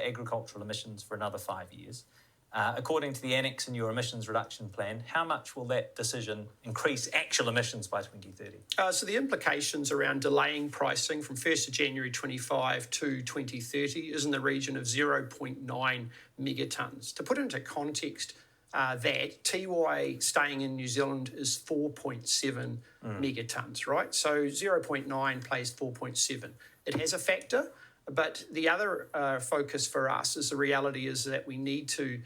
agricultural emissions for another 5 years. According to the annex in your emissions reduction plan, how much will that decision increase actual emissions by 2030? So the implications around delaying pricing from 1st of January 25 to 2030 is in the region of 0.9 megatons. To put into context, that TY staying in New Zealand is 4.7 megatons, right? So 0.9 plays 4.7. It has a factor, but the other focus for us is the reality is that we need to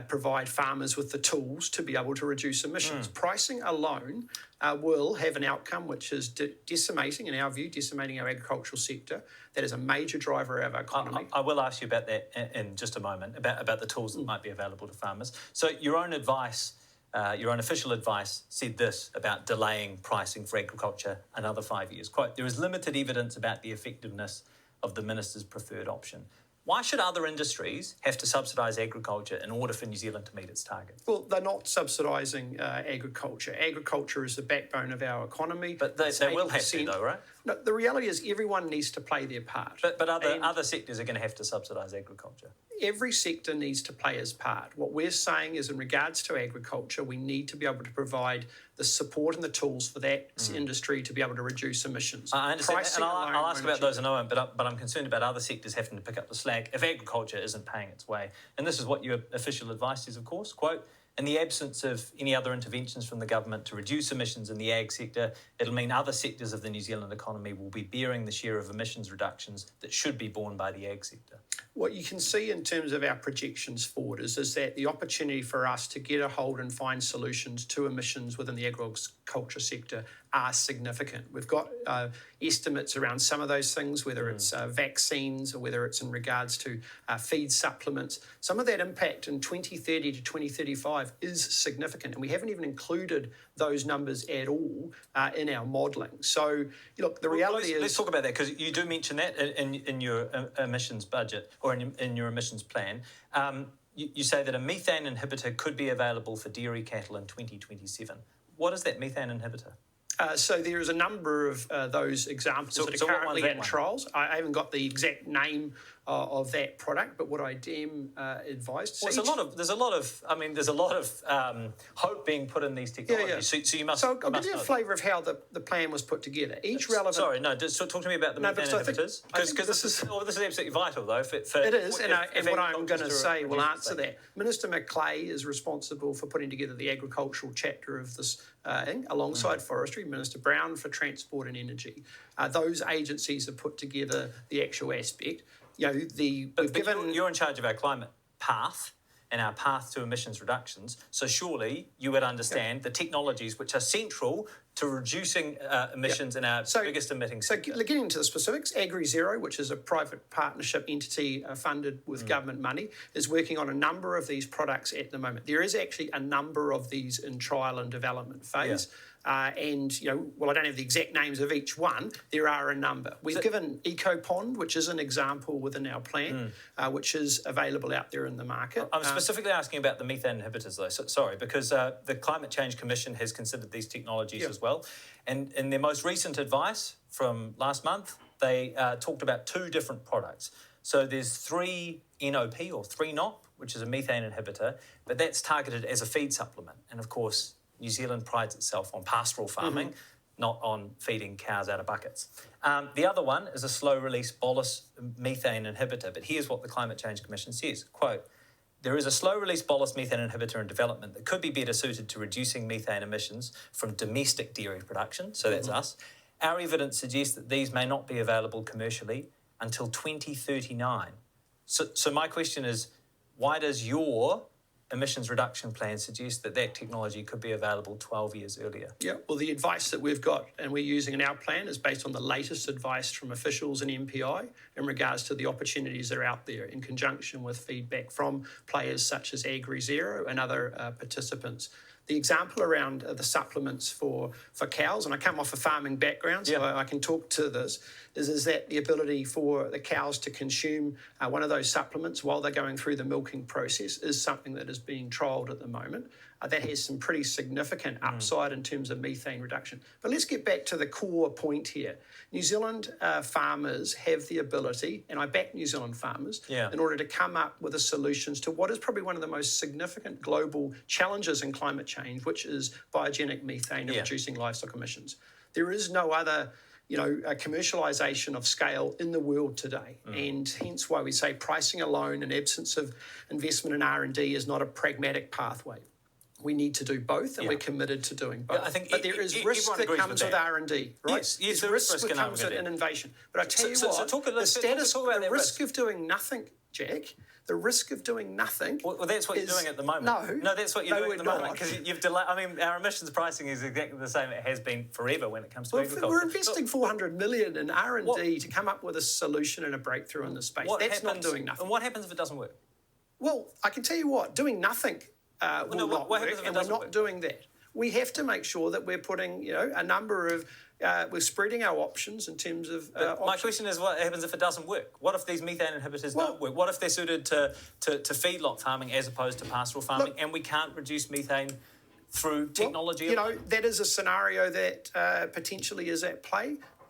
provide farmers with the tools to be able to reduce emissions. Pricing alone will have an outcome which is decimating, in our view, decimating our agricultural sector. That is a major driver of our economy. I will ask you about that in just a moment, about the tools that might be available to farmers. So your own advice, your own official advice said this about delaying pricing for agriculture another 5 years. Quote, there is limited evidence about the effectiveness of the minister's preferred option. Why should other industries have to subsidise agriculture in order for New Zealand to meet its targets? Well, they're not subsidising agriculture. Agriculture is the backbone of our economy. But they will have to, though, right? No, the reality is everyone needs to play their part. But other sectors are going to have to subsidise agriculture. Every sector needs to play its part. What we're saying is in regards to agriculture, we need to be able to provide the support and the tools for that industry to be able to reduce emissions. I understand, and I'll ask about those in a moment, but I'm concerned about other sectors having to pick up the slack if agriculture isn't paying its way. And this is what your official advice is, of course, quote, in the absence of any other interventions from the government to reduce emissions in the ag sector, it'll mean other sectors of the New Zealand economy will be bearing the share of emissions reductions that should be borne by the ag sector. What you can see in terms of our projections forward is that the opportunity for us to get a hold and find solutions to emissions within the agriculture sector are significant. We've got estimates around some of those things, whether it's vaccines or whether it's in regards to feed supplements. Some of that impact in 2030 to 2035 is significant, and we haven't even included those numbers at all in our modelling. So, look, the reality is... Let's talk about that, because you do mention that in your emissions budget or in your emissions plan. You say that a methane inhibitor could be available for dairy cattle in 2027. What is that methane inhibitor? So there is a number of those examples that are currently in trials. I haven't got the exact name of that product, but what I advised. Well, there's a lot of hope being put in these technologies. Yeah. So you must. So I'll give you a flavour of how the plan was put together. Talk to me about the methane inhibitors, because this is absolutely vital, though. It is, and what I'm going to say will answer that. Minister Macleay is responsible for putting together the agricultural chapter of this thing, alongside Forestry, Minister Brown for Transport and Energy. Those agencies have put together the actual aspect. You're in charge of our climate path and our path to emissions reductions. So surely you would understand the technologies which are central to reducing emissions in our biggest emitting sector. So getting into the specifics, AgriZero, which is a private partnership entity funded with government money, is working on a number of these products at the moment. There is actually a number of these in trial and development phase. And, I don't have the exact names of each one. There are a number. We've given EcoPond, which is an example within our plan, which is available out there in the market. I'm specifically asking about the methane inhibitors, though. Because the Climate Change Commission has considered these technologies as well. And in their most recent advice from last month, they talked about two different products. So there's 3-NOP or 3-NOP, which is a methane inhibitor, but that's targeted as a feed supplement. And, of course, New Zealand prides itself on pastoral farming, not on feeding cows out of buckets. The other one is a slow-release bolus methane inhibitor, but here's what the Climate Change Commission says, quote, there is a slow-release bolus methane inhibitor in development that could be better suited to reducing methane emissions from domestic dairy production, so that's us. Our evidence suggests that these may not be available commercially until 2039. So my question is, why does your emissions reduction plan suggests that technology could be available 12 years earlier? Yeah, well, the advice that we've got and we're using in our plan is based on the latest advice from officials and MPI in regards to the opportunities that are out there in conjunction with feedback from players such as AgriZero and other participants. The example around the supplements for cows, and I come off a farming background, so I can talk to this. is that the ability for the cows to consume one of those supplements while they're going through the milking process is something that is being trialled at the moment. That has some pretty significant upside in terms of methane reduction. But let's get back to the core point here. New Zealand farmers have the ability, and I back New Zealand farmers, in order to come up with the solutions to what is probably one of the most significant global challenges in climate change, which is biogenic methane and reducing livestock emissions. There is no other a commercialisation of scale in the world today, and hence why we say pricing alone in absence of investment in R&D is not a pragmatic pathway. We need to do both, and we're committed to doing both. I think but there is risk that comes with R&D, right? Yes, there is risk that comes with innovation. But I tell you what, the risk of doing nothing, Jack, the risk of doing nothing. Well, that's what you're doing at the moment. No, that's what you're doing at the moment, because you've delayed. I mean, our emissions pricing is exactly the same it has been forever when it comes to agriculture. We're investing $400 million in R&D to come up with a solution and a breakthrough in this space. That's not doing nothing. And what happens if it doesn't work? Well, I can tell you what, doing nothing will not work, and we're not doing that. We have to make sure that we're putting, a number of, we're spreading our options in terms of my question is, what happens if it doesn't work? What if these methane inhibitors don't work? What if they're suited to feedlot farming as opposed to pastoral farming, and we can't reduce methane through technology? That is a scenario that potentially is at play.